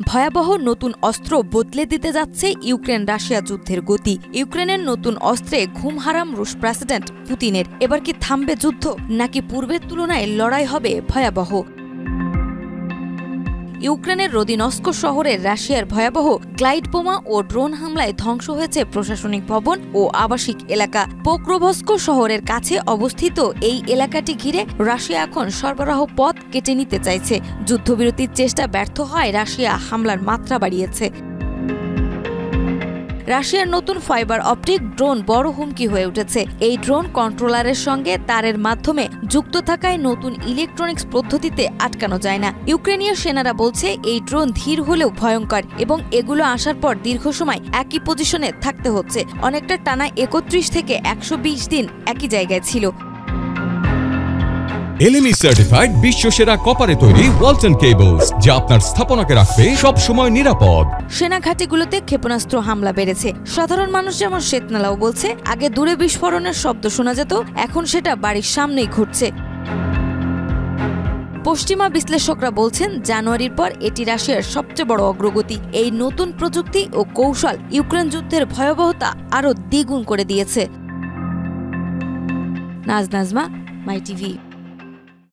ভয়াবহ নতুন অস্ত্র বদলে দিতে যাচ্ছে ইউক্রেন রাশিয়া যুদ্ধের গতি। ইউক্রেনের নতুন অস্ত্রে ঘুম হারাম রুশ প্রেসিডেন্ট পুতিনের। এবার কি থামবে যুদ্ধ, নাকি পূর্বের তুলনায় লড়াই হবে ভয়াবহ? ইউক্রেনের রোদিনস্ক শহরের রাশিয়ার ভয়াবহ গ্লাইড বোমা ও ড্রোন হামলায় ধ্বংস হয়েছে প্রশাসনিক ভবন ও আবাসিক এলাকা। পোক্রোভস্ক শহরের কাছে অবস্থিত এই এলাকাটি ঘিরে রাশিয়া এখন সরবরাহ পথ কেটে নিতে চাইছে। যুদ্ধবিরতির চেষ্টা ব্যর্থ হয় রাশিয়া হামলার মাত্রা বাড়িয়েছে। রাশিয়ার নতুন ফাইবার অপটিক ড্রোন বড় হুমকি হয়ে উঠেছে। এই ড্রোন কন্ট্রোলারের সঙ্গে তারের মাধ্যমে যুক্ত থাকায় নতুন ইলেকট্রনিক্স পদ্ধতিতে আটকানো যায় না। ইউক্রেনীয় সেনারা বলছে এই ড্রোন ধীর হলেও ভয়ঙ্কর এবং এগুলো আসার পর দীর্ঘ সময় একই পজিশনে থাকতে হচ্ছে। অনেকটা টানা 31 থেকে 120 দিন একই জায়গায় ছিল। LME সার্টিফাইড বিশ্বসেরা কপারে তৈরি ওয়ালটন কেবলস, যা আপনার স্থাপনাকে রাখবে সব সময় নিরাপদ। সেনা ঘাঁটিগুলোতে ক্ষেপণাস্ত্র হামলা বেড়েছে। সাধারণ মানুষ যেমন শ্বেতনালাও বলছে, আগে দূরে বিস্ফোরণের শব্দ শোনা যেত, এখন সেটা বাড়ির সামনেই ঘটছে। পশ্চিমা বিশ্লেষকরা বলছেন, জানুয়ারির পর এটি রাশিয়ার সবচেয়ে বড় অগ্রগতি। এই নতুন প্রযুক্তি ও কৌশল ইউক্রেন যুদ্ধের ভয়াবহতা আরও দ্বিগুণ করে দিয়েছে। নাজমা, মাই টিভি।